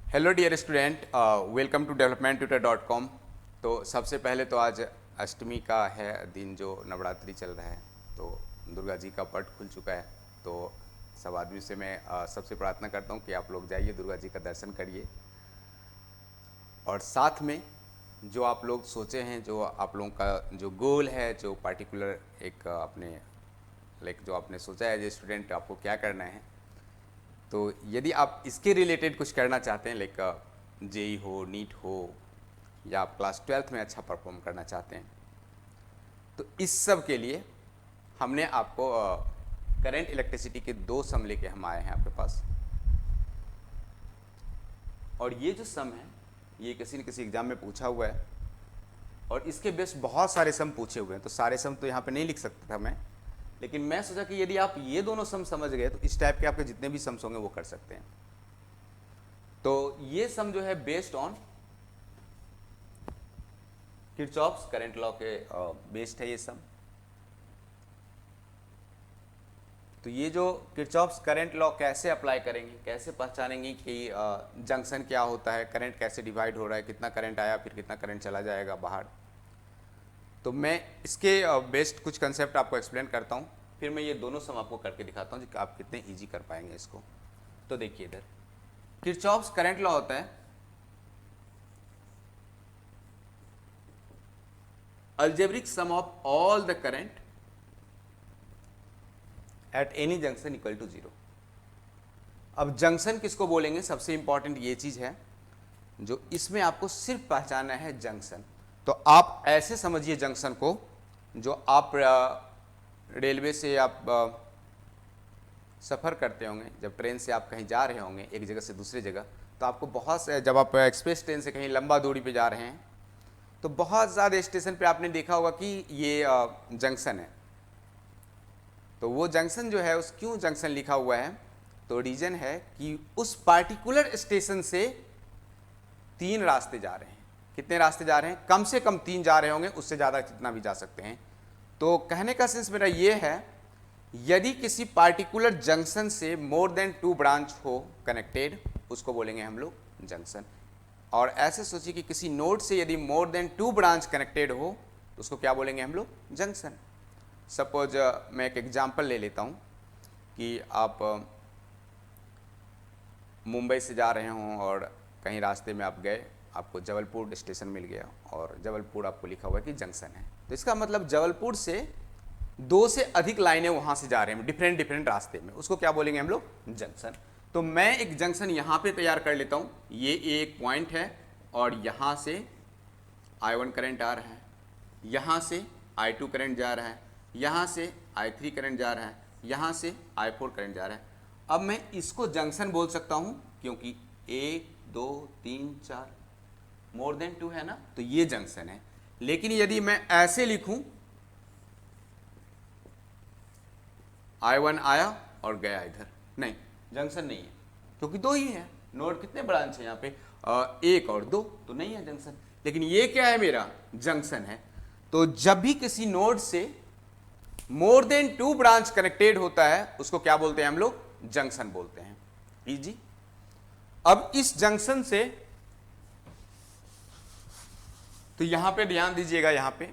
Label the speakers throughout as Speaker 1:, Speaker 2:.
Speaker 1: Hello dear student, welcome to developmentutor.com। तो सबसे पहले तो आज अष्टमी का है दिन, जो नवरात्रि चल रहा है, तो दुर्गा जी का पट खुल चुका है। तो सब आदमी से मैं सबसे प्रार्थना करता हूँ कि आप लोग जाइए, दुर्गा जी का दर्शन करिए, और साथ में जो आप लोग सोचे हैं, जो आप लोगों का जो गोल है, जो पार्टिकुलर एक अपने लाइक जो आपने सोचा है एज स्टूडेंट आपको क्या करना है, तो यदि आप इसके रिलेटेड कुछ करना चाहते हैं, लाइक जेई हो, नीट हो, या आप क्लास 12th में अच्छा परफॉर्म करना चाहते हैं, तो इस सब के लिए हमने आपको करंट इलेक्ट्रिसिटी के 2 सम लेके हम आए हैं आपके पास। और ये जो सम है, ये किसी न किसी एग्जाम में पूछा हुआ है, और इसके बेस बहुत सारे सम पूछे हुए हैं, तो सारे सम तो यहाँ पे नहीं लिख सकता था मैं, लेकिन मैं सोचा कि यदि आप ये दोनों सम समझ गए तो इस टाइप के आपके जितने भी सम्स होंगे वो कर सकते हैं। तो ये सम जो है based on Kirchhoff's current law के बेस्ड है ये सम। तो ये जो किरचॉफ्स करंट लॉ कैसे अप्लाई करेंगे, कैसे पहचानेंगे कि जंक्शन क्या होता है, करंट कैसे डिवाइड हो रहा है, कितना करंट आया फिर कितना करंट चला जाएगा बाहर, तो मैं इसके बेस्ड कुछ कंसेप्ट आपको एक्सप्लेन करता हूँ, फिर मैं ये दोनों सम आपको करके दिखाता हूँ कि आप कितने इजी कर पाएंगे इसको। तो देखिए इधर किरचॉफ्स करंट लॉ होता है algebraic sum of all the current at any junction equal to 0। अब जंक्शन किसको बोलेंगे, सबसे इंपॉर्टेंट ये चीज है जो इसमें आपको सिर्फ पहचानना है, जंक्शन। तो आप ऐसे समझिए जंक्शन को, जो आप रेलवे से आप सफ़र करते होंगे, जब ट्रेन से आप कहीं जा रहे होंगे एक जगह से दूसरी जगह, तो आपको बहुत से, जब आप एक्सप्रेस ट्रेन से कहीं लंबा दूरी पे जा रहे हैं, तो बहुत ज़्यादा स्टेशन पे आपने देखा होगा कि ये जंक्शन है। तो वो जंक्शन जो है, उस क्यों जंक्शन लिखा हुआ है, तो रीज़न है कि उस पार्टिकुलर स्टेशन से 3 रास्ते जा रहे हैं। कितने रास्ते जा रहे हैं, कम से कम 3 जा रहे होंगे, उससे ज़्यादा कितना भी जा सकते हैं। तो कहने का सेंस मेरा ये है, यदि किसी पार्टिकुलर जंक्शन से मोर देन 2 ब्रांच हो कनेक्टेड, उसको बोलेंगे हम लोग जंक्शन। और ऐसे सोचिए कि किसी नोड से यदि मोर देन 2 ब्रांच कनेक्टेड हो, तो उसको क्या बोलेंगे हम लोग, जंक्शन। सपोज मैं एक एग्जांपल ले लेता हूँ कि आप मुंबई से जा रहे हों और कहीं रास्ते में आप गए, आपको जबलपुर स्टेशन मिल गया, और जबलपुर आपको लिखा हुआ है कि जंक्शन है, तो इसका मतलब जबलपुर से 2 से अधिक लाइनें वहाँ से जा रहे हैं डिफरेंट डिफरेंट रास्ते में, उसको क्या बोलेंगे हम लोग, जंक्शन। तो मैं एक जंक्शन यहाँ पे तैयार कर लेता हूँ, ये एक पॉइंट है, और यहाँ से I1 करंट आ रहा है, यहाँ से I2 करंट जा रहा है, यहाँ से I3 करंट जा रहा है, यहाँ से I4 करंट जा रहा है। अब मैं इसको जंक्शन बोल सकता हूँ क्योंकि 1 2 3 4 मोर देन 2 है ना, तो ये जंक्शन है। लेकिन यदि मैं ऐसे लिखूं, I1 आया और गया इधर, नहीं, जंक्शन नहीं है, क्योंकि 2 ही है, नोड कितने ब्रांच है यहाँ पे, 1 और 2, तो नहीं है जंक्शन। लेकिन ये क्या है, मेरा जंक्शन है। तो जब भी किसी नोड से मोर देन 2 ब्रांच कनेक्टेड होता है, उसको क्या बोलते हैं हम लोग, जंक्शन बोलते हैं। इजी। अब इस जंक्शन से, तो यहां पे ध्यान दीजिएगा, यहां पे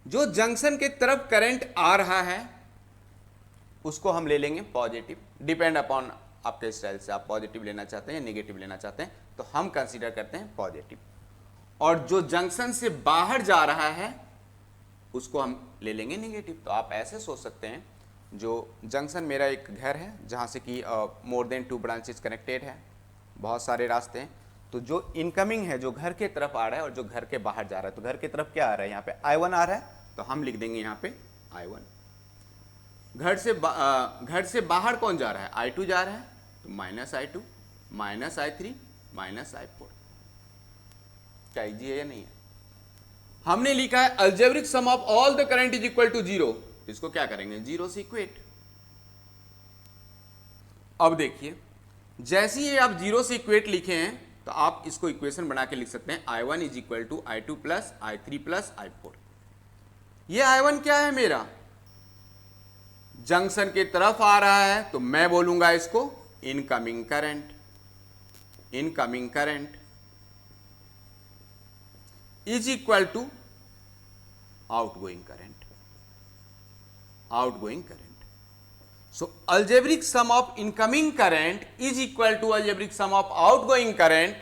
Speaker 1: जो जंक्शन के तरफ करंट आ रहा है उसको हम ले लेंगे पॉजिटिव, डिपेंड अपॉन आपके स्टाइल से, आप पॉजिटिव लेना चाहते हैं या नेगेटिव लेना चाहते हैं, तो हम कंसीडर करते हैं पॉजिटिव। और जो जंक्शन से बाहर जा रहा है उसको हम ले लेंगे नेगेटिव। तो आप ऐसे सोच सकते हैं, जो जंक्शन मेरा एक घर है जहाँ से कि मोर देन 2 ब्रांचेस कनेक्टेड है, बहुत सारे रास्ते हैं, तो जो इनकमिंग है, जो घर के तरफ आ रहा है और जो घर के बाहर जा रहा है, तो घर के तरफ क्या आ रहा है, यहाँ पे I1 आ रहा है, तो हम लिख देंगे यहाँ पे I1। घर से बाहर कौन जा रहा है, I2 जा रहा है, तो -I2 -I3 -I4। क्या इजी है या नहीं है। हमने लिखा है algebraic sum of all the current is equal to 0, इसको क्या करेंगे, 0 से इक्वेट। अब देखिए, जैसे ही आप 0 से इक्वेट लिखे हैं, तो आप इसको इक्वेशन बना के लिख सकते हैं I1 is equal to I2 plus I3 plus I4। ये I1 क्या है, मेरा जंक्शन की तरफ आ रहा है, तो मैं बोलूंगा इसको incoming current. Incoming current is equal to outgoing current, outgoing current. So algebraic sum of incoming current is equal to algebraic sum of outgoing current,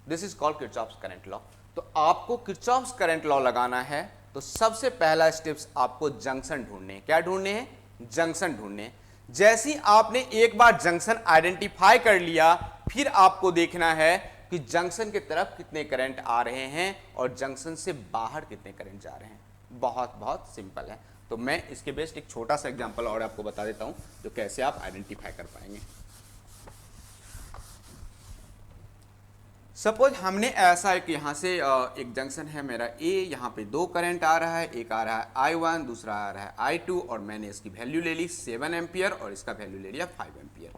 Speaker 1: this is called Kirchhoff's current law. तो आपको Kirchhoff's current law लगाना है तो सबसे पहला steps आपको junction ढूंढने हैं। क्या ढूंढने हैं? जंक्शन ढूंढने हैं। जैसे ही आपने एक बार जंक्शन आइडेंटिफाई कर लिया, फिर आपको देखना है कि जंक्शन की तरफ कितने करंट आ रहे हैं और जंक्शन से बाहर कितने करंट जा रहे हैं। बहुत बहुत सिंपल है। तो मैं इसके बेस्ट एक छोटा सा एग्जांपल और आपको बता देता हूं जो कैसे आप आइडेंटिफाई कर पाएंगे। सपोज हमने ऐसा है कि यहाँ से एक जंक्शन है मेरा ए, यहाँ पे दो करंट आ रहा है, एक आ रहा है I1, दूसरा आ रहा है I2 और मैंने इसकी वैल्यू ले ली 7 एम्पियर और इसका वैल्यू ले लिया 5 एम्पियर।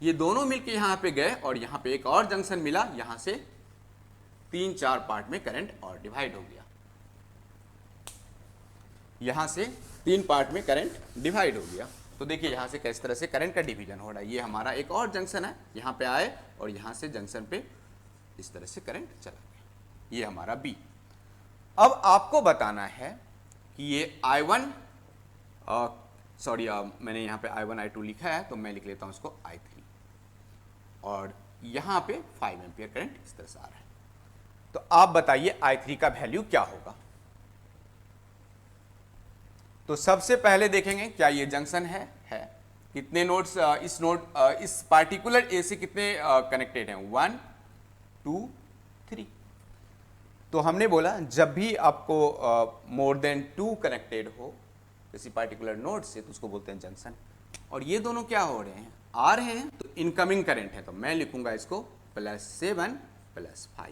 Speaker 1: ये दोनों मिलके यहाँ पे गए और यहाँ पे एक और जंक्शन मिला, यहाँ से 3-4 पार्ट में करंट और डिवाइड हो गया, यहाँ से 3 पार्ट में करंट डिवाइड हो गया। तो देखिए यहाँ से किस तरह से करंट का डिवीजन हो रहा है। ये हमारा एक और जंक्शन है, यहाँ पे आए और यहाँ से जंक्शन पे इस तरह से करंट चला गया। ये हमारा बी। अब आपको बताना है कि ये I1 मैंने यहाँ पे I1 I2 लिखा है तो मैं लिख लेता हूँ इसको I3 और यहाँ पे 5 एम्पियर करंट इस तरह से आ रहा है। तो आप बताइए I3 का वैल्यू क्या होगा। तो सबसे पहले देखेंगे क्या ये जंक्शन है कितने नोड्स इस पार्टिकुलर ए से कितने कनेक्टेड हैं 1 2 3। तो हमने बोला जब भी आपको मोर देन 2 कनेक्टेड हो किसी पार्टिकुलर नोड से तो उसको बोलते हैं जंक्शन। और ये दोनों क्या हो रहे हैं? आ रहे हैं तो इनकमिंग करंट है, तो मैं लिखूंगा इसको +7 +5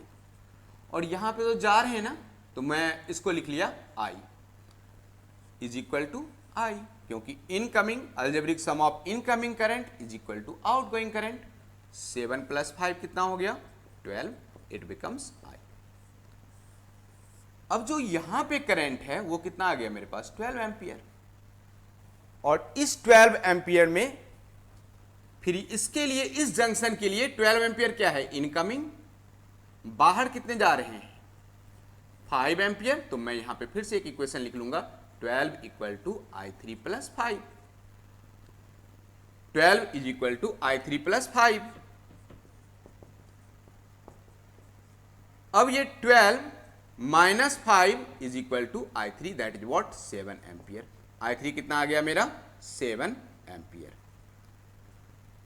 Speaker 1: और यहां पे तो जा रहे हैं ना, तो मैं इसको लिख लिया I is equal to I, क्योंकि incoming algebraic sum of incoming current is equal to outgoing current. 7 + 5 कितना हो गया? 12, इट बिकम्स I। अब जो यहां पे करंट है वो कितना आ गया मेरे पास? 12 एम्पियर। और इस 12 एम्पियर में फिर इसके लिए इस जंक्शन के लिए 12 एम्पियर क्या है? इनकमिंग। बाहर कितने जा रहे हैं? 5 एम्पियर। तो मैं यहां पे फिर से एक इक्वेशन लिख लूंगा 12 = I3 + 5। 12 = I3 + 5। अब ये 12 - 5 = I3, that is what? 7 ampere. I3 कितना आ गया मेरा? 7 एम्पियर।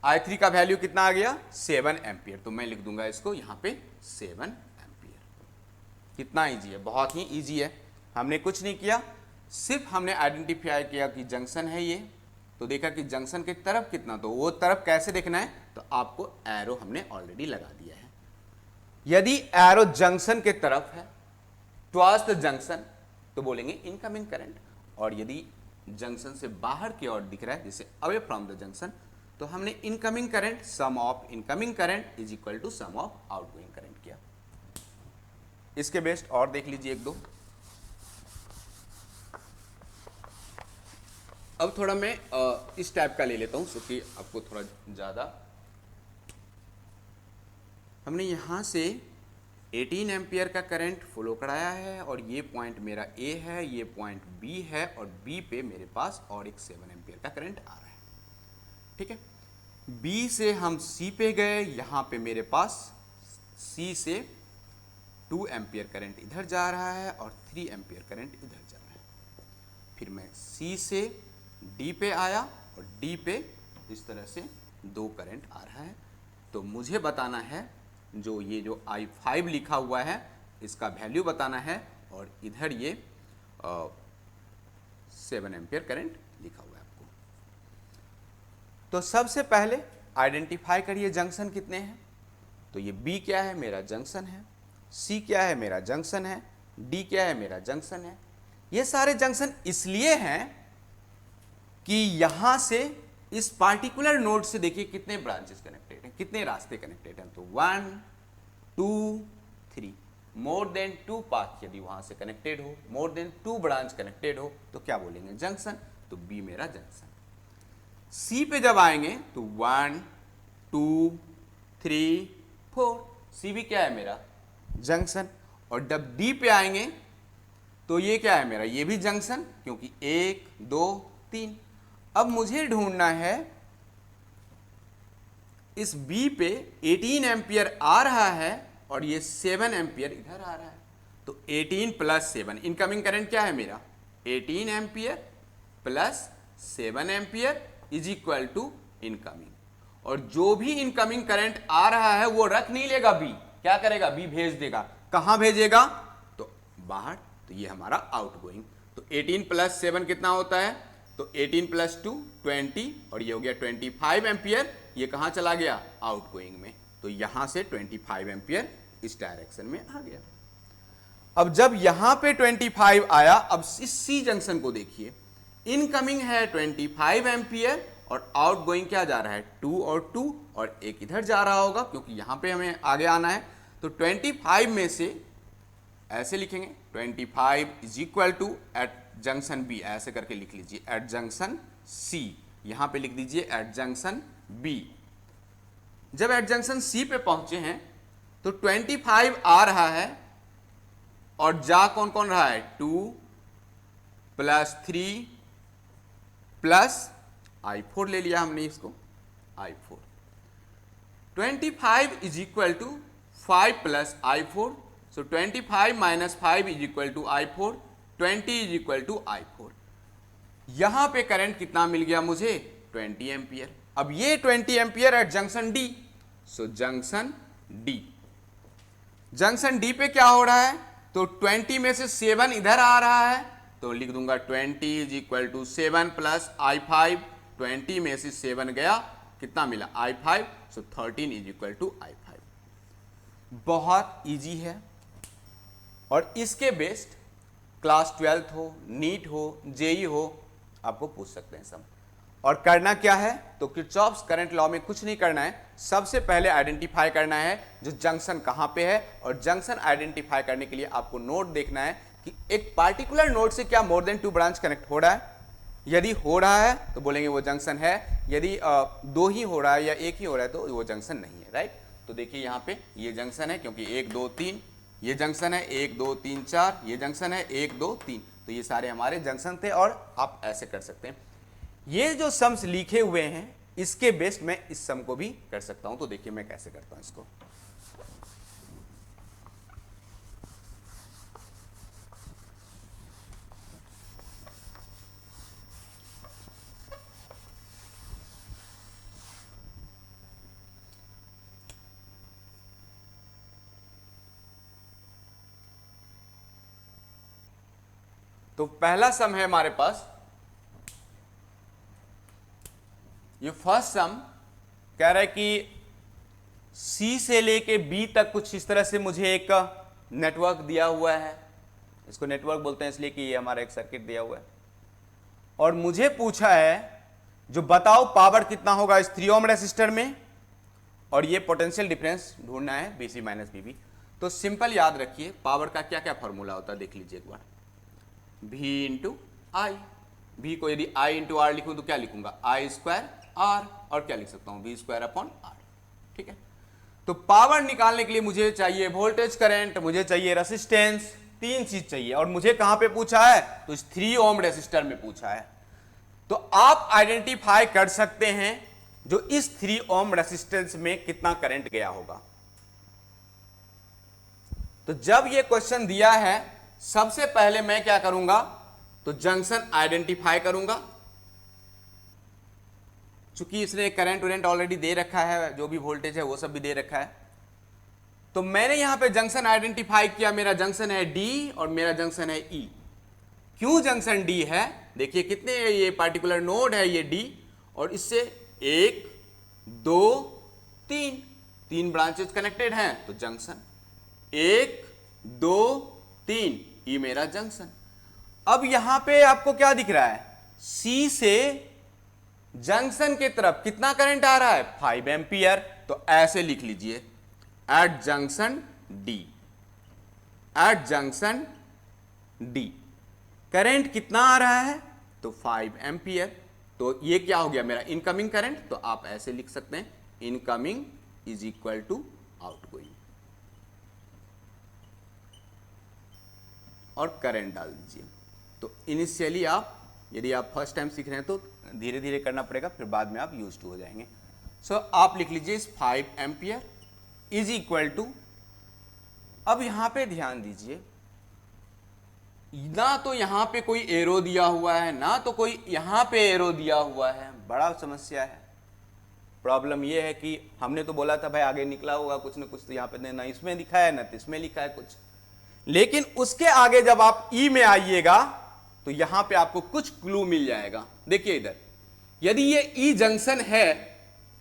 Speaker 1: I3 का वैल्यू कितना आ गया? 7 एम्पियर। तो मैं लिख दूंगा इसको यहां पे 7 एम्पियर। कितना इजी है? बहुत ही इजी है। हमने कुछ नहीं किया, सिर्फ हमने आइडेंटिफाई किया कि जंक्शन है ये, तो देखा कि जंक्शन की तरफ कितना, तो वो तरफ कैसे देखना है, तो आपको एरो हमने ऑलरेडी लगा दिया है। यदि एरो जंक्शन के तरफ है टुवर्ड्स द जंक्शन तो बोलेंगे इनकमिंग करंट, और यदि जंक्शन से बाहर की ओर दिख रहा है जैसे अवे फ्रॉम द जंक्शन तो हमने incoming current sum of incoming current is equal to sum of outgoing current किया। इसके बेस्ट और देख लीजिए एक दो। अब थोड़ा मैं इस टाइप का ले लेता हूं क्योंकि आपको थोड़ा ज्यादा। हमने यहां से 18 एम्पियर का करंट फ्लो कराया है और ये पॉइंट मेरा ए है, ये पॉइंट बी है और बी पे मेरे पास और एक 7 एम्पियर का करंट आ रहा है। ठीक है, बी से हम सी पे गए, यहां पे मेरे पास सी से 2 एम्पियर करंट इधर जा रहा है और 3 एम्पियर करंट इधर जा रहा है। फिर मैं सी से डी पे आया और डी पे इस तरह से 2 करंट आ रहा है। तो मुझे बताना है जो ये जो I5 लिखा हुआ है इसका वैल्यू बताना है और इधर ये 7 एम्पियर करंट लिखा हुआ है आपको। तो सबसे पहले आइडेंटिफाई करिए जंक्शन कितने हैं। तो ये B क्या है? मेरा जंक्शन है। C क्या है? मेरा जंक्शन है। D क्या है? मेरा जंक्शन है। ये सारे जंक्शन इसलिए हैं कि यहां से इस पार्टिकुलर नोड से देखिए कितने ब्रांचेस कनेक्टेड हैं, कितने रास्ते कनेक्टेड हैं। तो 1 2 3, मोर देन 2 पाथ यदि वहां से कनेक्टेड हो, मोर देन 2 ब्रांच कनेक्टेड हो तो क्या बोलेंगे? जंक्शन। तो बी मेरा जंक्शन। सी पे जब आएंगे तो 1 2 3 4, सी भी क्या है मेरा जंक्शन। और जब डी पे आएंगे तो ये क्या है मेरा, ये भी जंक्शन, क्योंकि 1 2 3। अब मुझे ढूंढना है इस बी पे 18 एम्पियर आ रहा है और ये 7 एम्पियर इधर आ रहा है, तो 18 प्लस 7 इनकमिंग करंट क्या है मेरा 18 ampere plus 7 ampere is equal to incoming. और जो भी इनकमिंग करंट आ रहा है वो रख नहीं लेगा, बी क्या करेगा, बी भेज देगा। कहां भेजेगा, तो बाहर। तो ये हमारा आउटगोइंग। तो 18 प्लस 7 कितना होता है, तो 18 प्लस 2 20 और ये हो गया 25 एम्पियर। ये कहां चला गया, आउटगोइंग में। तो यहां से 25 एम्पियर इस डायरेक्शन में आ गया। अब जब यहां पे 25 आया, अब इस सी जंक्शन को देखिए, इनकमिंग है 25 एम्पियर और आउटगोइंग क्या जा रहा है 2 और 2 और एक इधर जा रहा होगा, क्योंकि यहां पे हमें आगे आना है। तो 25 में से ऐसे लिखेंगे 25 is equal to at junction B, ऐसे करके लिख लीजिए एट जंक्शन सी। यहां पे लिख दीजिए एट जंक्शन बी। जब एट जंक्शन सी पे पहुंचे हैं तो 25 आ रहा है और जा कौन कौन रहा है 2 प्लस 3 प्लस I4 ले लिया हमने इसको I4। 25 is equal to 5 plus I4, so 25 minus 5 is equal to I4, 20 is equal to I4। यहां पे करंट कितना मिल गया मुझे 20 एम्पियर। अब ये 20 एम्पियर एट जंक्शन डी, सो जंक्शन डी। जंक्शन डी पे क्या हो रहा है, तो 20 में से 7 इधर आ रहा है, तो लिख दूंगा 20 is equal to 7 plus I5। 20 में से 7 गया, कितना मिला I5, so 13 is equal to I5। बहुत इजी है और इसके बेस्ड क्लास 12th हो, नीट हो, जेई हो, आपको पूछ सकते हैं सब। और करना क्या है, तो किरचॉफ्स करंट लॉ में कुछ नहीं करना है। सबसे पहले आइडेंटिफाई करना है जो जंक्शन कहां पे है, और जंक्शन आइडेंटिफाई करने के लिए आपको नोड देखना है कि एक पार्टिकुलर नोड से क्या मोर देन 2 ब्रांच कनेक्ट हो रहा है। यदि हो रहा है तो बोलेंगे वो जंक्शन है, यदि 2 ही हो रहा है या 1 ही हो रहा है तो वो जंक्शन नहीं है, राइट। तो देखिए यहाँ पे ये जंक्शन है, क्योंकि 1 2 3 ये जंक्शन है, 1 2 3 4 ये जंक्शन है, 1 2 3, तो ये सारे हमारे जंक्शन थे। और आप ऐसे कर सकते हैं, ये जो सम्स लिखे हुए हैं इसके बेस्ड मैं इस सम को भी कर सकता हूं। तो देखिए मैं कैसे करता हूं इसको। तो पहला सम है हमारे पास, ये फर्स्ट सम कह रहा है कि सी से लेके बी तक कुछ इस तरह से मुझे एक नेटवर्क दिया हुआ है। इसको नेटवर्क बोलते हैं इसलिए कि ये हमारा एक सर्किट दिया हुआ है, और मुझे पूछा है जो बताओ पावर कितना होगा इस 3 ओम रेसिस्टर में, और ये पोटेंशियल डिफरेंस ढूंढना है बीसी माइनस बीबी। तो सिंपल याद रखिए पावर का क्या क्या फॉर्मूला होता है, देख लीजिए एक बार। V इंटू आई, V को यदि I इंटू आर लिखूं तो क्या लिखूंगा I स्क्वायर R, और क्या लिख सकता हूं V स्क्वायर अपॉन R, ठीक है। तो पावर निकालने के लिए मुझे चाहिए वोल्टेज करंट, मुझे चाहिए रेसिस्टेंस, 3 चीज चाहिए। और मुझे कहां पे पूछा है, तो इस 3 ओम रेसिस्टर में पूछा है। तो आप आइडेंटिफाई कर सकते हैं जो इस 3 ओम रेसिस्टेंस में कितना करंट गया होगा। तो जब ये क्वेश्चन दिया है, सबसे पहले मैं क्या करूंगा, तो जंक्शन आइडेंटिफाई करूंगा। चूंकि इसने करंट वरेंट ऑलरेडी दे रखा है, जो भी वोल्टेज है वो सब भी दे रखा है, तो मैंने यहां पे जंक्शन आइडेंटिफाई किया। मेरा जंक्शन है डी और मेरा जंक्शन है ई। क्यों जंक्शन डी है, देखिए कितने ये पार्टिकुलर नोड है ये डी, और इससे 1 2 3 ब्रांचेस कनेक्टेड हैं, तो जंक्शन 1 2 3 ये मेरा जंक्शन। अब यहां पे आपको क्या दिख रहा है, सी से जंक्शन के तरफ कितना करंट आ रहा है 5 एम्पियर। तो ऐसे लिख लीजिए at junction D, at junction D current कितना आ रहा है, तो 5 एम्पियर। तो ये क्या हो गया मेरा इनकमिंग करंट। तो आप ऐसे लिख सकते हैं incoming is equal to outgoing, और करंट डाल दीजिए। तो इनिशियली आप, यदि आप फर्स्ट टाइम सीख रहे हैं तो धीरे धीरे करना पड़ेगा, फिर बाद में आप यूज टू हो जाएंगे। सो आप लिख लीजिए 5 एम्पियर इज इक्वल टू, अब यहां पे ध्यान दीजिए, ना तो यहां पे कोई एरो दिया हुआ है, ना तो कोई यहां पे एरो दिया हुआ है, बड़ा समस्या है। प्रॉब्लम ये है कि हमने तो बोला था भाई आगे निकला होगा कुछ ना कुछ, तो यहाँ पे ना इसमें लिखा है ना इसमें लिखा है कुछ, लेकिन उसके आगे जब आप ई में आइएगा तो यहां पे आपको कुछ क्लू मिल जाएगा। देखिए इधर, यदि ये ई जंक्शन है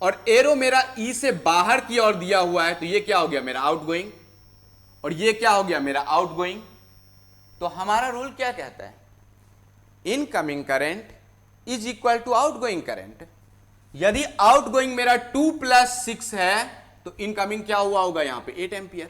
Speaker 1: और एरो मेरा ई से बाहर की ओर दिया हुआ है, तो ये क्या हो गया मेरा आउटगोइंग, और ये क्या हो गया मेरा आउटगोइंग। तो हमारा रूल क्या कहता है, incoming current is equal to outgoing current. यदि आउटगोइंग मेरा 2 + 6 है तो इनकमिंग क्या हुआ होगा यहां पे 8 एम्पियर।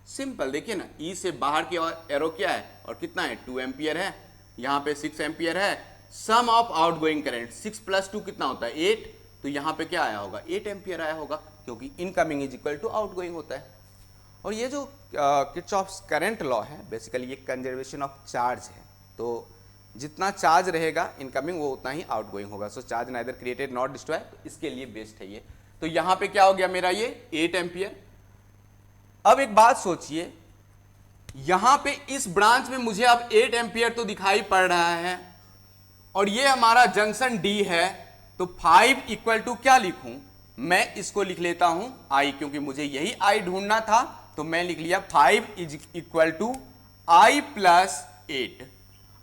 Speaker 1: सिंपल, देखिए ना, ई से बाहर की ओर एरो क्या है और कितना है 2 एम्पियर है, यहां पे 6 एम्पियर है। सम ऑफ आउटगोइंग करंट 6 + 2 कितना होता है 8, तो यहां पे क्या आया होगा 8 एम्पियर आया होगा, क्योंकि incoming is equal to outgoing होता है। और ये जो किरचॉफ्स करंट लॉ है, बेसिकली ये कंजर्वेशन ऑफ चार्ज है। तो जितना चार्ज रहेगा इनकमिंग वो उतना ही आउटगोइंग होगा। So charge neither created not destroy, तो इसके लिए बेस्ट है ये। तो यहां पे क्या हो गया मेरा ये 8 एम्पियर। अब एक बात सोचिए, यहां पे इस ब्रांच में मुझे अब 8 एम्पियर तो दिखाई पड़ रहा है, और ये हमारा जंक्शन डी है, तो 5 इक्वल टू क्या लिखूं, मैं इसको लिख लेता हूं आई, क्योंकि मुझे यही आई ढूंढना था, तो मैं लिख लिया 5 is equal to I plus 8।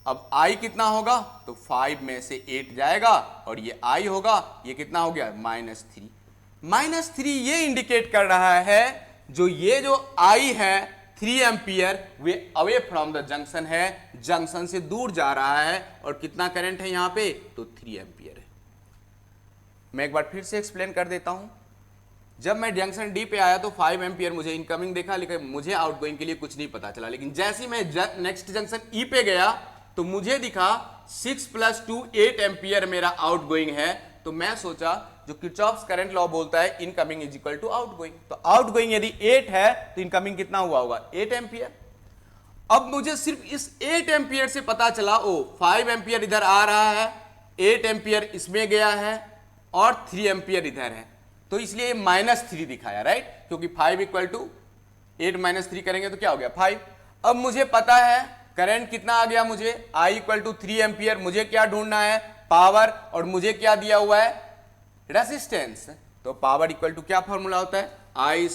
Speaker 1: अब आई कितना होगा, तो 5 में से 8 जाएगा और ये आई होगा, ये कितना हो गया -3। -3 ये इंडिकेट कर रहा है जो ये जो आई है 3 ampere way away from the junction है, जंक्शन से दूर जा रहा है, और कितना करंट है यहां पे, तो 3 एम्पियर है। मैं एक बार फिर से एक्सप्लेन कर देता हूं। जब मैं जंक्शन डी पे आया तो 5 एम्पियर मुझे इनकमिंग देखा, लेकिन मुझे आउटगोइंग के लिए कुछ नहीं पता चला। लेकिन जैसे ही मैं नेक्स्ट जंक्शन ई पे गया तो मुझे दिखा 6 + 2 8 एम्पियर मेरा आउटगोइंग है। तो मैं सोचा जो किरचॉफ्स करंट लॉ बोलता है incoming is equal to outgoing, तो आउटगोइंग यदि 8 है तो इनकमिंग कितना हुआ होगा 8 एम्पियर। अब मुझे सिर्फ इस 8 एम्पियर से पता चला, ओ 5 एम्पियर इधर आ रहा है, 8 एम्पियर इसमें गया है, और 3 एम्पियर इधर है, तो इसलिए -3 दिखाया, राइट, क्योंकि 5 इक्वल टू 8 - 3 करेंगे तो क्या हो गया 5। अब मुझे पता है करंट कितना आ गया, मुझे I इक्वल टू 3 एम्पियर, मुझे क्या ढूंढना है पावर, और मुझे क्या दिया हुआ है रेसिस्टेंस। तो पावर इक्वल टू क्या फॉर्मूला होता है I²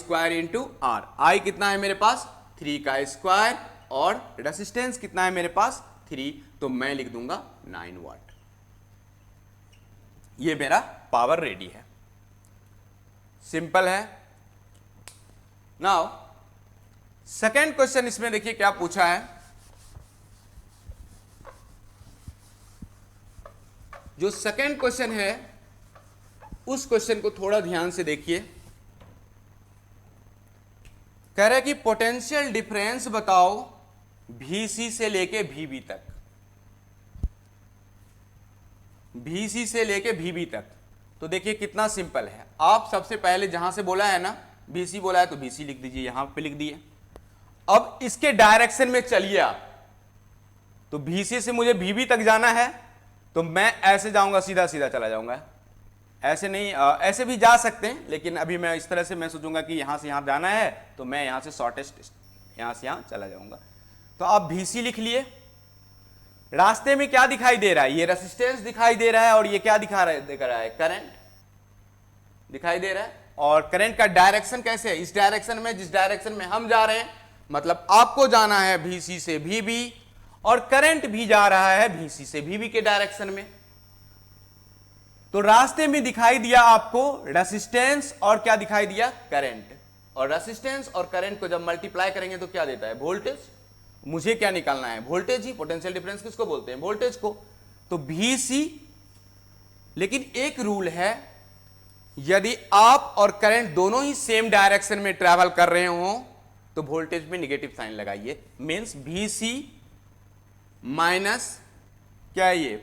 Speaker 1: × R। I कितना है मेरे पास 3 का स्क्वायर, और रेसिस्टेंस कितना है मेरे पास 3, तो मैं लिख दूंगा 9 वाट। ये मेरा पावर रेडी है, सिंपल है। नाउ सेकेंड क्वेश्चन, इसमें देखिए क्या पूछा है। जो सेकेंड क्वेश्चन है उस क्वेश्चन को थोड़ा ध्यान से देखिए। कह रहा है कि पोटेंशियल डिफरेंस बताओ VC से लेके VB तक, VC से लेके VB तक। तो देखिए कितना सिंपल है, आप सबसे पहले जहां से बोला है ना VC बोला है तो VC लिख दीजिए, यहां पे लिख दिए। अब इसके डायरेक्शन में चलिए आप, तो VC से मुझे VB तक जाना है, तो मैं ऐसे जाऊंगा, सीधा सीधा चला जाऊंगा, ऐसे नहीं, ऐसे भी जा सकते हैं, लेकिन अभी मैं इस तरह से मैं सोचूंगा कि यहां से यहां जाना है, तो मैं यहां से शॉर्टेस्ट यहां से यहां चला जाऊंगा। तो आप VC लिख लिए। रास्ते में क्या दिखाई दे रहा है, ये रेसिस्टेंस दिखाई दे रहा है, और ये क्या दिख रहा है करंट दिखाई दे रहा है। और करंट का डायरेक्शन कैसे है, इस डायरेक्शन में, जिस डायरेक्शन में हम जा रहे हैं, मतलब आपको जाना है VC से VB, और करंट भी जा रहा है VC से VB के डायरेक्शन में। तो रास्ते में दिखाई दिया आपको रेसिस्टेंस, और क्या दिखाई दिया करंट, और रेसिस्टेंस और करंट को जब मल्टीप्लाई करेंगे तो क्या देता है वोल्टेज। मुझे क्या निकालना है वोल्टेज ही, पोटेंशियल डिफरेंस किसको बोलते हैं वोल्टेज को। तो VC, लेकिन एक रूल है, यदि आप और करंट दोनों ही सेम डायरेक्शन में ट्रेवल कर रहे हो तो वोल्टेज में निगेटिव साइन लगाइए। मींस VC माइनस क्या है ये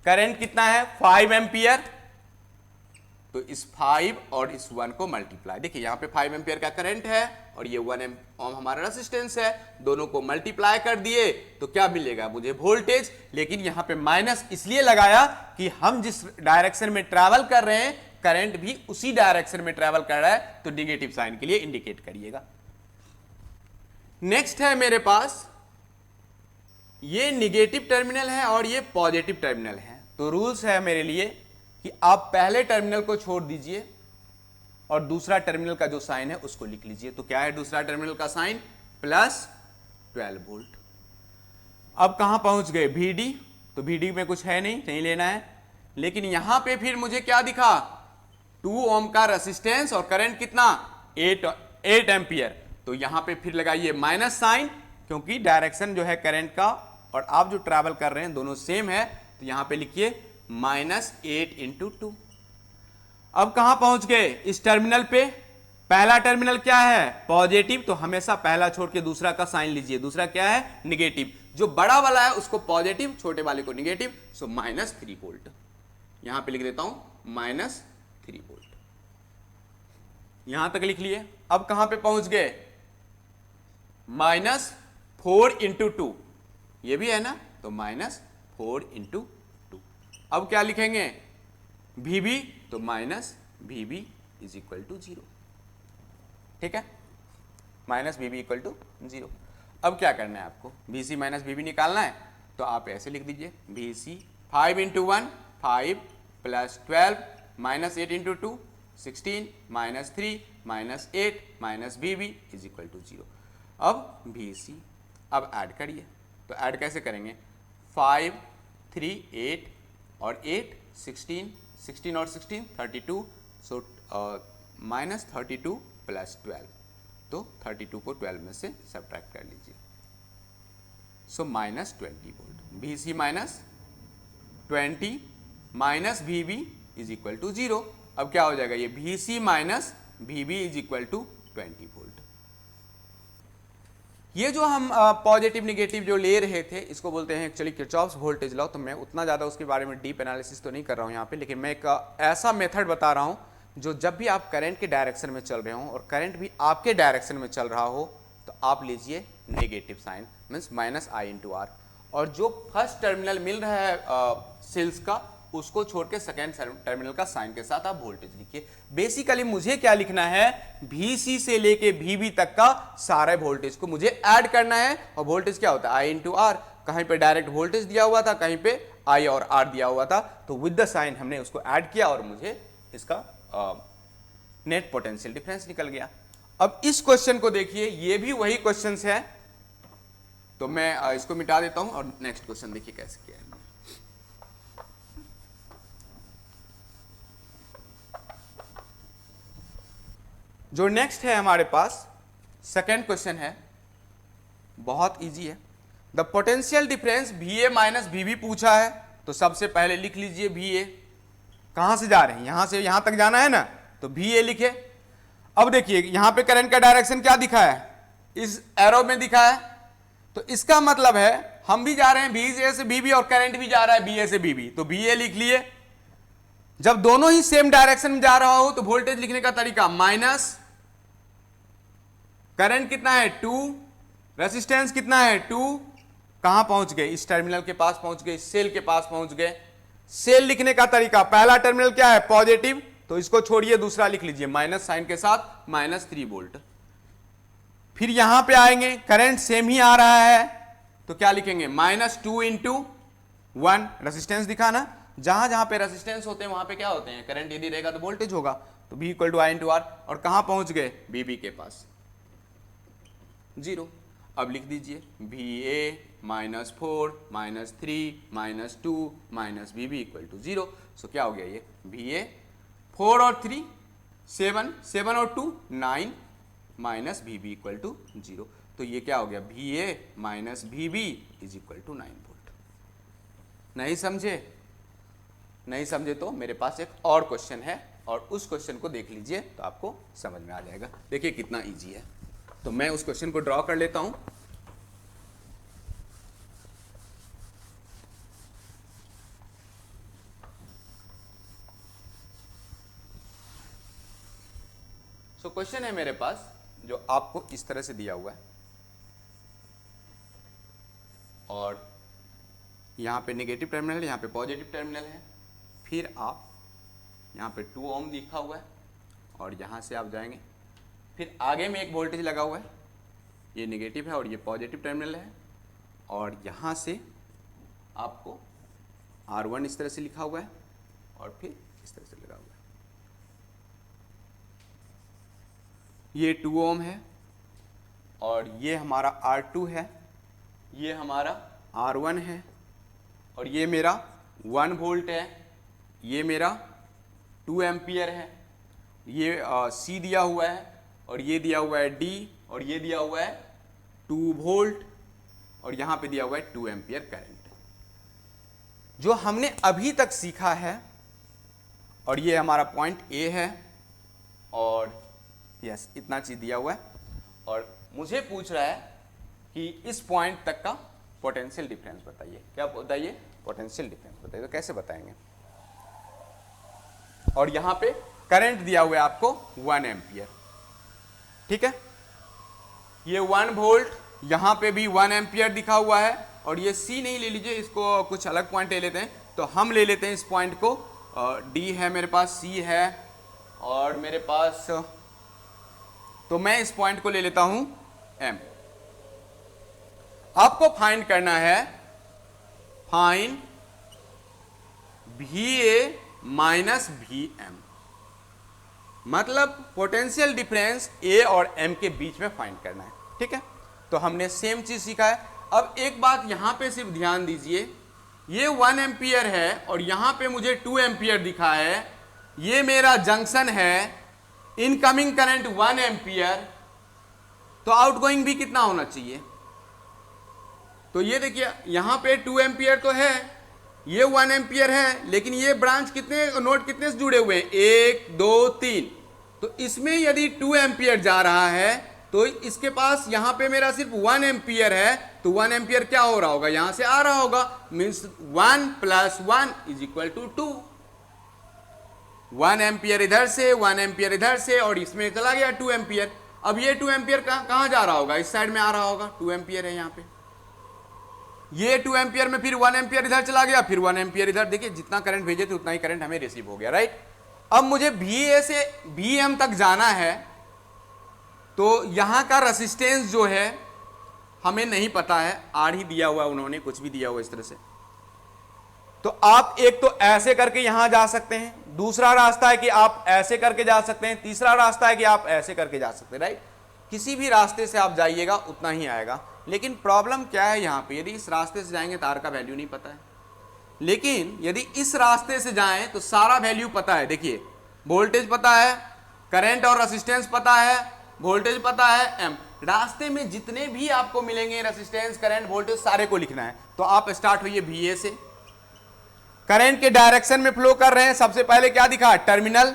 Speaker 1: करंट कितना है 5 एम्पियर, तो इस 5 और इस 1 को मल्टीप्लाई, देखिए यहाँ पे 5 एम्पियर का करंट है और ये 1 ओम हमारा रेजिस्टेंस है, दोनों को मल्टीप्लाई कर दिए तो क्या मिलेगा मुझे वोल्टेज। लेकिन यहाँ पे माइनस इसलिए लगाया कि हम जिस डायरेक्शन में ट्रैवल कर रहे हैं करंट भी उसी डायरेक्शन में ट्रैवल कर रहा है, तो निगेटिव साइन के लिए इंडिकेट करिएगा। नेक्स्ट है मेरे पास ये निगेटिव टर्मिनल है और ये पॉजिटिव टर्मिनल है। तो रूल्स है मेरे लिए कि आप पहले टर्मिनल को छोड़ दीजिए और दूसरा टर्मिनल का जो साइन है उसको लिख लीजिए। तो क्या है दूसरा टर्मिनल का साइन, प्लस 12 वोल्ट। अब कहां पहुंच गए, VD, तो VD में कुछ है नहीं लेना है। लेकिन यहां पे फिर मुझे क्या दिखा, 2 ओम का रेसिस्टेंस और करंट कितना 8 एम्पियर। तो यहां पे फिर लगाइए माइनस साइन, क्योंकि डायरेक्शन जो है करंट का और आप जो ट्रैवल कर रहे हैं दोनों सेम है। तो यहां पे लिखिए -8 × 2। अब कहां पहुंच गए, इस टर्मिनल पे। पहला टर्मिनल क्या है, पॉजिटिव, तो हमेशा पहला छोड़ के दूसरा का साइन लीजिए। दूसरा क्या है, निगेटिव। जो बड़ा वाला है उसको पॉजिटिव, छोटे वाले को निगेटिव, सो -3 वोल्ट। यहां पे लिख देता हूं -3 वोल्ट। यहां तक लिख लिए। अब कहां पे पहुंच गए, -4 × 2, ये भी है ना, तो -4 × 2। अब क्या लिखेंगे, VB, तो -VB = 0। ठीक है, -VB = 0। अब क्या करना है आपको, VC - VB निकालना है। तो आप ऐसे लिख दीजिए, VC 5 × 1 5 + 12 -8 × 2 16 -3 -8 -VB = 0। अब VC, अब ऐड करिए। तो ऐड कैसे करेंगे, 5 3 8 और 8 16 16 और 16 32, सो -32 + 12, तो 32 को 12 में से सब्ट्रैक्ट कर लीजिए, सो -20 वोल्ट। VC -20 -VB = 0। अब क्या हो जाएगा, ये VC - VB = 20 वोल्ट। ये जो हम पॉजिटिव निगेटिव जो ले रहे थे इसको बोलते हैं एक्चुअली किरचॉफ्स वोल्टेज लॉ। तो मैं उतना ज़्यादा उसके बारे में डीप एनालिसिस तो नहीं कर रहा हूँ यहाँ पे, लेकिन मैं एक ऐसा मेथड बता रहा हूँ जो जब भी आप करंट के डायरेक्शन में चल रहे हो और करंट भी आपके डायरेक्शन में चल रहा हो तो आप लीजिए negative sign, means -I × R। और जो फर्स्ट टर्मिनल मिल रहा है सेल्स का उसको छोड़ के सेकेंड टर्मिनल का साइन के साथ आप वोल्टेज लिखिए। बेसिकली मुझे क्या लिखना है, VC से लेके VB तक का सारे वोल्टेज को मुझे ऐड करना है। और वोल्टेज क्या होता है, I × R। कहीं पे डायरेक्ट वोल्टेज दिया हुआ था, कहीं पे I और R दिया हुआ था, तो विद द साइन हमने उसको ऐड किया और मुझे इसका नेट पोटेंशियल डिफरेंस निकल गया। अब इस क्वेश्चन को देखिए, ये भी वही क्वेश्चन है, तो मैं इसको मिटा देता हूं और नेक्स्ट क्वेश्चन देखिए कैसे किया है। जो नेक्स्ट है हमारे पास सेकेंड क्वेश्चन है, बहुत इजी है। The potential difference VA - VB पूछा है, तो सबसे पहले लिख लीजिए VA। कहां से जा रहे हैं, यहां से यहां तक जाना है ना, तो VA लिखे। अब देखिए यहां पे करंट का डायरेक्शन क्या दिखा है, इस एरो में दिखा है, तो इसका मतलब है हम भी जा रहे हैं VA से VB और करंट भी जा रहा है BA से BB, तो BA लिख लिए। जब दोनों ही सेम डायरेक्शन में जा रहा हो तो वोल्टेज लिखने का तरीका माइनस, करंट कितना है 2, रेजिस्टेंस कितना है 2, कहां पहुंच गए, इस टर्मिनल के पास पहुंच गए, इस सेल के पास पहुंच गए। सेल लिखने का तरीका, पहला टर्मिनल क्या है पॉजिटिव, तो इसको छोड़िए दूसरा लिख लीजिए माइनस साइन के साथ -3 वोल्ट। फिर यहां पे आएंगे, करंट सेम ही आ रहा है, तो क्या लिखेंगे -2 × 1, रेजिस्टेंस दिखाना, जहां जहां पे रेजिस्टेंस होते हैं वहां पे क्या होते हैं, करंट यदि रहेगा तो वोल्टेज होगा, तो V = I × R। और कहां पहुंच गए, BB के पास 0। अब लिख दीजिए VA -4 -3 -2 -VB = 0। सो क्या हो गया, ये VA 4 और 3 7 7 और 2 9 -VB = 0। तो ये क्या हो गया, VA - VB = 9 वोल्ट। नहीं समझे, नहीं समझे तो मेरे पास एक और क्वेश्चन है और उस क्वेश्चन को देख लीजिए तो आपको समझ में आ जाएगा। देखिए कितना इजी है, तो मैं उस क्वेश्चन को ड्रॉ कर लेता हूं। क्वेश्चन है मेरे पास जो आपको इस तरह से दिया हुआ है और यहाँ पे नेगेटिव टर्मिनल, यहाँ पे पॉजिटिव टर्मिनल है, फिर आप यहाँ पे 2 ओम लिखा हुआ है और यहाँ से आप जाएंगे, फिर आगे में एक वोल्टेज लगा हुआ है, ये नेगेटिव है और ये पॉजिटिव टर्मिनल है, और यहाँ से आपको R1 इस तरह से लिखा हुआ है और फिर इस तरह से लगा हुआ है। ये 2 ओम है और ये हमारा R2 है, ये हमारा R1 है और ये मेरा 1 वोल्ट है, ये मेरा 2 एम्पियर है, ये C दिया हुआ है और ये दिया हुआ है D और ये दिया हुआ है 2 वोल्ट और यहाँ पे दिया हुआ है 2 एम्पियर करंट जो हमने अभी तक सीखा है। और ये हमारा पॉइंट A है और यस इतना चीज दिया हुआ है और मुझे पूछ रहा है कि इस पॉइंट तक का पोटेंशियल डिफरेंस बताइए। क्या बताइए? पोटेंशियल डिफरेंस बताइए। तो कैसे बताएंगे? और यहां पे करंट दिया हुआ है आपको 1 एम्पियर, ठीक है, ये 1 वोल्ट, यहां पे भी 1 एम्पियर दिखा हुआ है और ये C नहीं ले लीजिए, इसको कुछ अलग पॉइंट ले लेते हैं। तो हम ले लेते हैं इस पॉइंट को, D है मेरे पास, C है और मेरे पास, तो मैं इस पॉइंट को ले लेता हूं M। आपको फाइंड करना है, फाइंड VA माइनस VM, मतलब पोटेंशियल डिफरेंस A और M के बीच में फाइंड करना है, ठीक है। तो हमने सेम चीज सीखा है। अब एक बात यहां पे सिर्फ ध्यान दीजिए, ये 1 एम्पियर है और यहां पे मुझे 2 एम्पियर दिखा है, ये मेरा जंक्शन है, इनकमिंग करंट 1 एम्पियर, तो आउटगोइंग भी कितना होना चाहिए? तो ये देखिए यहां पे 2 एम्पियर तो है, ये 1 एम्पियर है, लेकिन ये ब्रांच कितने, नोड कितने से जुड़े हुए हैं? 1 2 3। तो इसमें यदि 2 एम्पियर जा रहा है तो इसके पास यहां पे मेरा सिर्फ 1 एम्पियर है, तो 1 एम्पियर क्या हो रहा होगा? यहां से आ रहा होगा, means 1 plus 1 is equal to 2। 1 ampere इधर से, 1 एम्पियर इधर से और इसमें चला गया 2 एम्पियर। अब ये 2 एम्पियर कहां जा रहा होगा? इस साइड में आ रहा होगा, 2 एम्पियर है यहां पे, ये 2 एम्पियर में फिर 1 एम्पियर इधर चला गया, फिर 1 एम्पियर इधर। देखिए जितना करंट भेजे थे उतना ही करंट हमें रिसीव हो गया, राइट। अब मुझे VA से VM तक जाना है, तो यहां का रेसिस्टेंस जो है हमें नहीं पता है, R ही दिया हुआ, उन्होंने कुछ भी दिया हुआ इस तरह से। तो आप एक तो ऐसे करके यहां जा सकते हैं, दूसरा रास्ता है कि आप ऐसे करके जा सकते हैं, तीसरा रास्ता है कि आप ऐसे करके जा सकते हैं, राइट। किसी भी रास्ते से आप जाइएगा उतना ही आएगा। लेकिन प्रॉब्लम क्या है यहाँ पे, यदि इस रास्ते से जाएंगे तो R का वैल्यू नहीं पता है, लेकिन यदि इस रास्ते से जाएं तो सारा वैल्यू पता है। देखिए वोल्टेज पता है, करंट और रेसिस्टेंस पता है, वोल्टेज पता है, M। रास्ते में जितने भी आपको मिलेंगे रेसिस्टेंस, करंट, वोल्टेज, सारे को लिखना है। तो आप स्टार्ट होइए VA से, करंट के डायरेक्शन में फ्लो कर रहे हैं। सबसे पहले क्या दिखा? टर्मिनल,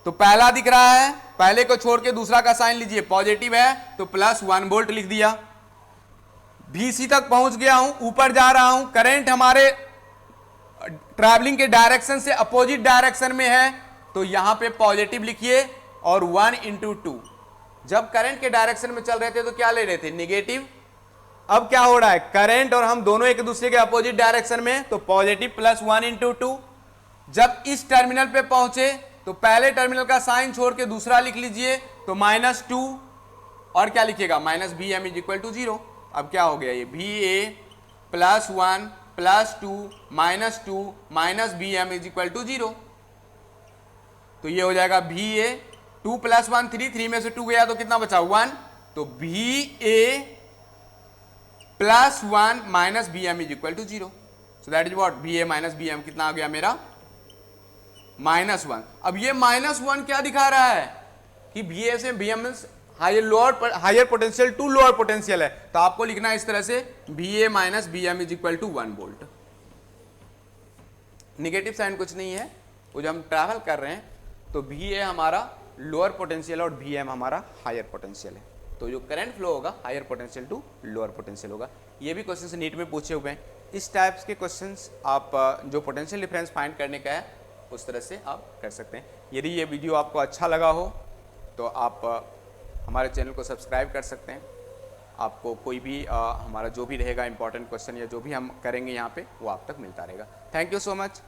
Speaker 1: तो पहला दिख रहा है, पहले को छोड़ के दूसरा का साइन लीजिए, पॉजिटिव है तो प्लस 1 वोल्ट लिख दिया। VC तक पहुंच गया हूं, ऊपर जा रहा हूं, करंट हमारे ट्रैवलिंग के डायरेक्शन से अपोजिट डायरेक्शन में है, तो यहां पे पॉजिटिव लिखिए और 1 इंटू 2। जब करंट के डायरेक्शन में चल रहे थे तो क्या ले रहे थे? नेगेटिव। अब क्या हो रहा है? करंट और हम दोनों एक दूसरे के अपोजिट डायरेक्शन में, तो पॉजिटिव प्लस 1 इंटू 2। जब इस टर्मिनल पे पहुंचे तो पहले टर्मिनल का साइन छोड़ के दूसरा लिख लीजिए, तो -2 और क्या लिखिएगा? Minus VM is equal to 0। अब क्या हो गया? ये VA plus 1 plus 2 -2 minus VM is equal to 0। तो ये हो जाएगा VA 2 प्लस 1 3 में से 2 गया तो कितना बचा? 1। तो VA plus 1 minus VM is equal to 0। So that is what? VA minus VM कितना आ गया मेरा? -1। अब ये -1 क्या दिखा रहा है? कि VA से VM higher potential to lower potential है। तो आपको लिखना है इस तरह से, VA minus VM is equal to 1 volt. Negative sign कुछ नहीं है, वो जब हम ट्रैवल कर रहे हैं तो VA हमारा लोअर पोटेंशियल और VM हमारा हायर पोटेंशियल है। तो जो करंट फ्लो होगा higher potential to lower potential होगा। ये भी क्वेश्चन नीट में पूछे हुए हैं। इस टाइप्स के क्वेश्चंस आप जो पोटेंशियल डिफरेंस फाइंड करने का है उस तरह से आप कर सकते हैं। यदि ये वीडियो आपको अच्छा लगा हो तो आप हमारे चैनल को सब्सक्राइब कर सकते हैं। आपको कोई भी हमारा जो भी रहेगा इंपॉर्टेंट क्वेश्चन या जो भी हम करेंगे यहाँ पे वो आप तक मिलता रहेगा। Thank you so much.